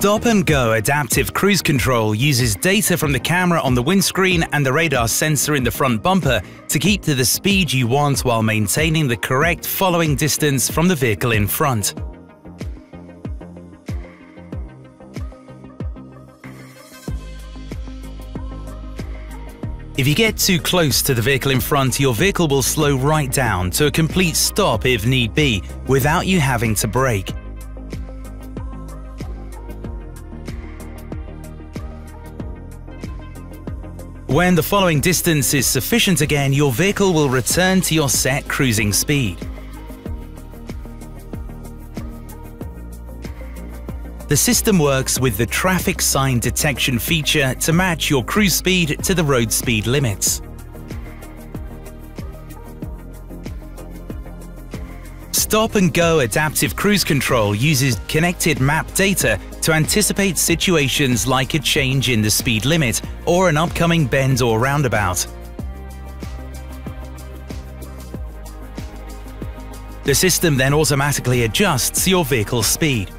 Stop and Go adaptive cruise control uses data from the camera on the windscreen and the radar sensor in the front bumper to keep to the speed you want while maintaining the correct following distance from the vehicle in front. If you get too close to the vehicle in front, your vehicle will slow right down to a complete stop if need be, without you having to brake. When the following distance is sufficient again, your vehicle will return to your set cruising speed. The system works with the traffic sign detection feature to match your cruise speed to the road speed limits. Stop and Go adaptive cruise control uses connected map data to anticipate situations like a change in the speed limit or an upcoming bend or roundabout. The system then automatically adjusts your vehicle's speed.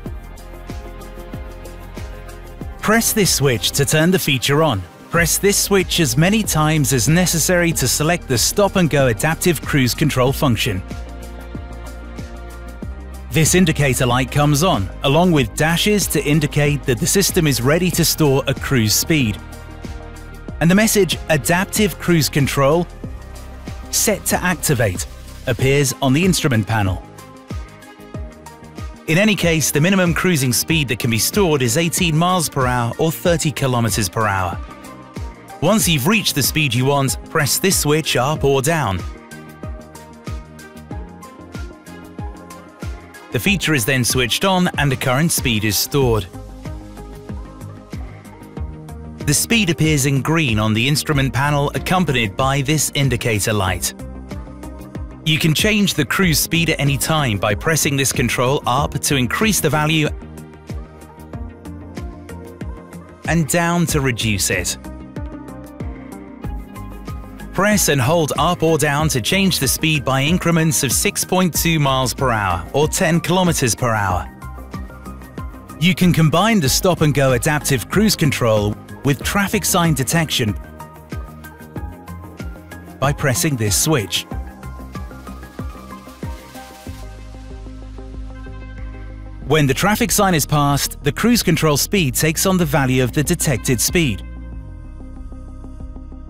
Press this switch to turn the feature on. Press this switch as many times as necessary to select the Stop and Go adaptive cruise control function. This indicator light comes on, along with dashes to indicate that the system is ready to store a cruise speed. And the message Adaptive Cruise Control Set to Activate appears on the instrument panel. In any case, the minimum cruising speed that can be stored is 18 miles per hour or 30 kilometers per hour. Once you've reached the speed you want, press this switch up or down. The feature is then switched on and the current speed is stored. The speed appears in green on the instrument panel, accompanied by this indicator light. You can change the cruise speed at any time by pressing this control up to increase the value and down to reduce it. Press and hold up or down to change the speed by increments of 6.2 miles per hour or 10 kilometers per hour. You can combine the Stop and Go adaptive cruise control with traffic sign detection by pressing this switch. When the traffic sign is passed, the cruise control speed takes on the value of the detected speed.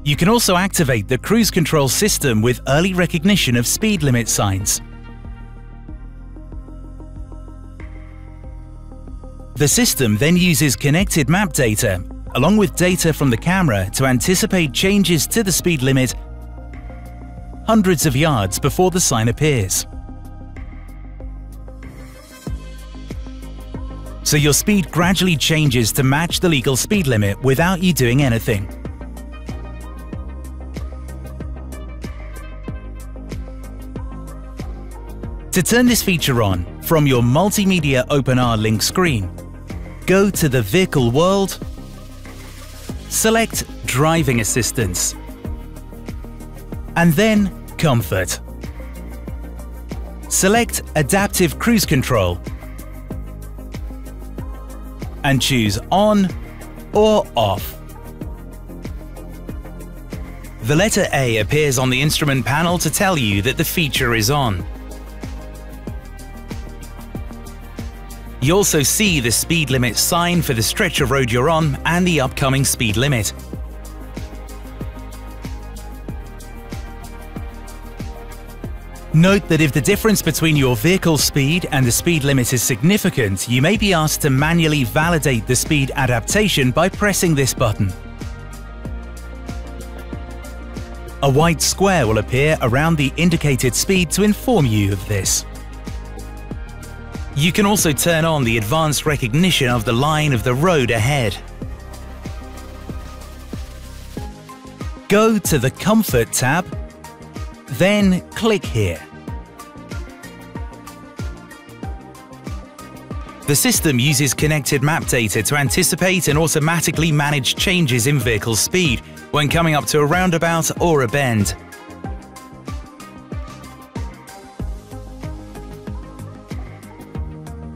You can also activate the cruise control system with early recognition of speed limit signs. The system then uses connected map data, along with data from the camera, to anticipate changes to the speed limit hundreds of yards before the sign appears. So your speed gradually changes to match the legal speed limit without you doing anything. To turn this feature on, from your Multimedia OpenR link screen, go to the Vehicle World, select Driving Assistance, and then Comfort. Select Adaptive Cruise Control and choose On or Off. The letter A appears on the instrument panel to tell you that the feature is on. You also see the speed limit sign for the stretch of road you're on and the upcoming speed limit. Note that if the difference between your vehicle speed and the speed limit is significant, you may be asked to manually validate the speed adaptation by pressing this button. A white square will appear around the indicated speed to inform you of this. You can also turn on the advanced recognition of the line of the road ahead. Go to the Comfort tab, then click here. The system uses connected map data to anticipate and automatically manage changes in vehicle speed when coming up to a roundabout or a bend.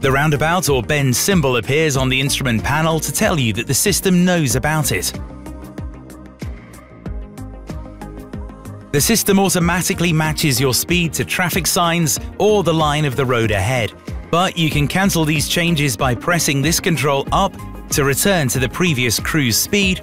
The roundabout or bend symbol appears on the instrument panel to tell you that the system knows about it. The system automatically matches your speed to traffic signs or the line of the road ahead, but you can cancel these changes by pressing this control up to return to the previous cruise speed.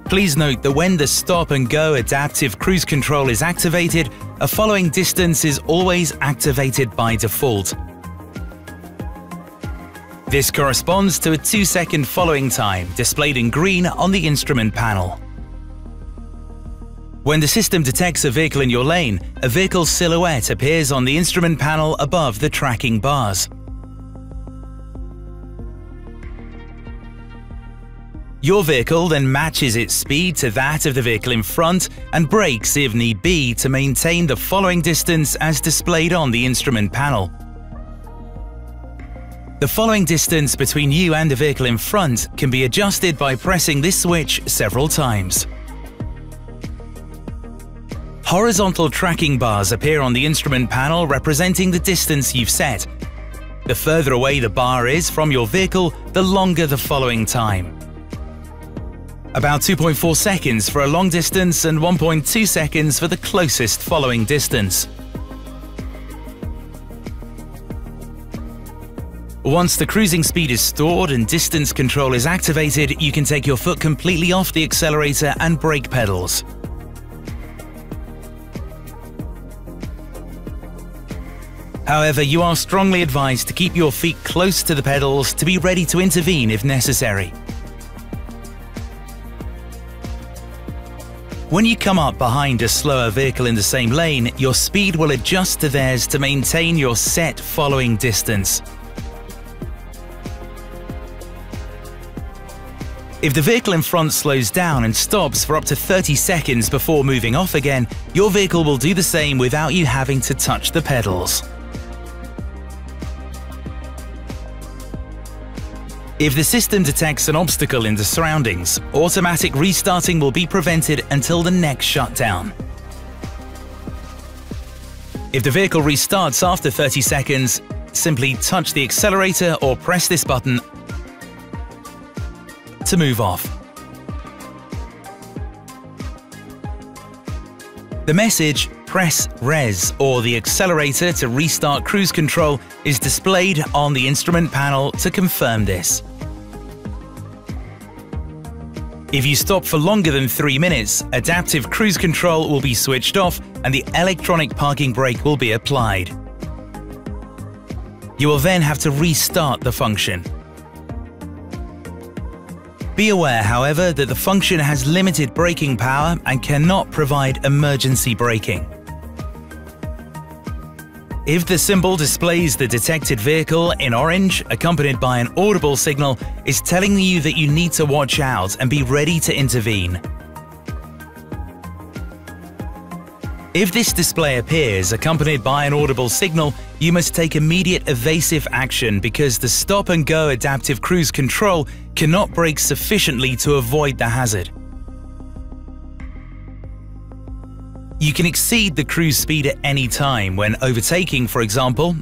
Please note that when the stop and go adaptive cruise control is activated, a following distance is always activated by default. This corresponds to a 2-second following time displayed in green on the instrument panel. When the system detects a vehicle in your lane, a vehicle silhouette appears on the instrument panel above the tracking bars. Your vehicle then matches its speed to that of the vehicle in front and brakes if need be to maintain the following distance as displayed on the instrument panel. The following distance between you and the vehicle in front can be adjusted by pressing this switch several times. Horizontal tracking bars appear on the instrument panel representing the distance you've set. The further away the bar is from your vehicle, the longer the following time. About 2.4 seconds for a long distance and 1.2 seconds for the closest following distance. Once the cruising speed is stored and distance control is activated, you can take your foot completely off the accelerator and brake pedals. However, you are strongly advised to keep your feet close to the pedals to be ready to intervene if necessary. When you come up behind a slower vehicle in the same lane, your speed will adjust to theirs to maintain your set following distance. If the vehicle in front slows down and stops for up to 30 seconds before moving off again, your vehicle will do the same without you having to touch the pedals. If the system detects an obstacle in the surroundings, automatic restarting will be prevented until the next shutdown. If the vehicle restarts after 30 seconds, simply touch the accelerator or press this button to move off. The message "Press Res" or the accelerator to restart cruise control is displayed on the instrument panel to confirm this. If you stop for longer than 3 minutes, adaptive cruise control will be switched off and the electronic parking brake will be applied. You will then have to restart the function. Be aware, however, that the function has limited braking power and cannot provide emergency braking. If the symbol displays the detected vehicle in orange, accompanied by an audible signal, is telling you that you need to watch out and be ready to intervene. If this display appears accompanied by an audible signal, you must take immediate evasive action because the stop-and-go adaptive cruise control cannot brake sufficiently to avoid the hazard. You can exceed the cruise speed at any time when overtaking, for example,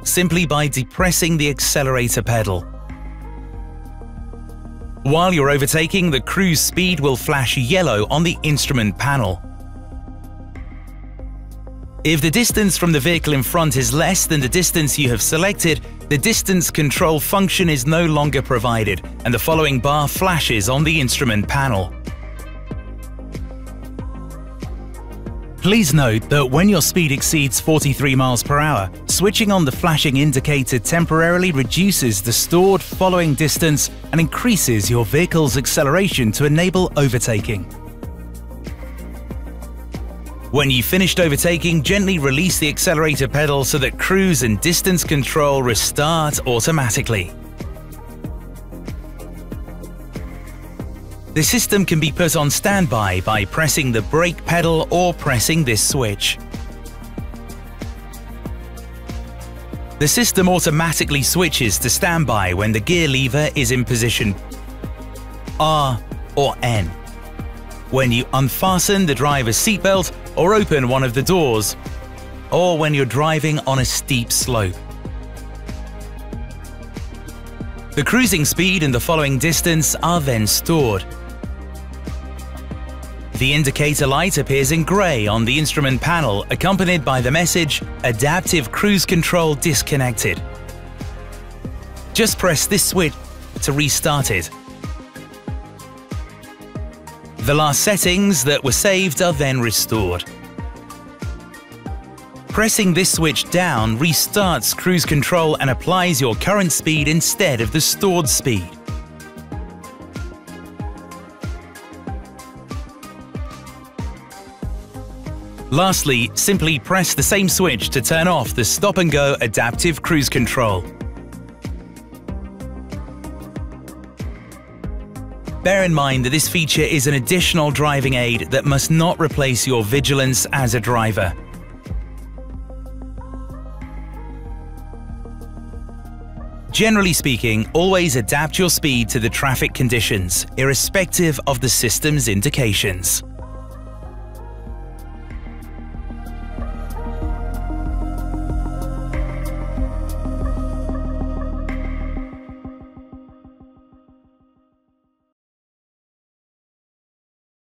simply by depressing the accelerator pedal. While you're overtaking, the cruise speed will flash yellow on the instrument panel. If the distance from the vehicle in front is less than the distance you have selected, the distance control function is no longer provided, and the following bar flashes on the instrument panel. Please note that when your speed exceeds 43 miles per hour, switching on the flashing indicator temporarily reduces the stored following distance and increases your vehicle's acceleration to enable overtaking. When you've finished overtaking, gently release the accelerator pedal so that cruise and distance control restart automatically. The system can be put on standby by pressing the brake pedal or pressing this switch. The system automatically switches to standby when the gear lever is in position R or N. when you unfasten the driver's seatbelt or open one of the doors, or when you're driving on a steep slope. The cruising speed and the following distance are then stored. The indicator light appears in grey on the instrument panel, accompanied by the message "Adaptive Cruise Control Disconnected." Just press this switch to restart it. The last settings that were saved are then restored. Pressing this switch down restarts cruise control and applies your current speed instead of the stored speed. Lastly, simply press the same switch to turn off the stop-and-go adaptive cruise control. Bear in mind that this feature is an additional driving aid that must not replace your vigilance as a driver. Generally speaking, always adapt your speed to the traffic conditions, irrespective of the system's indications.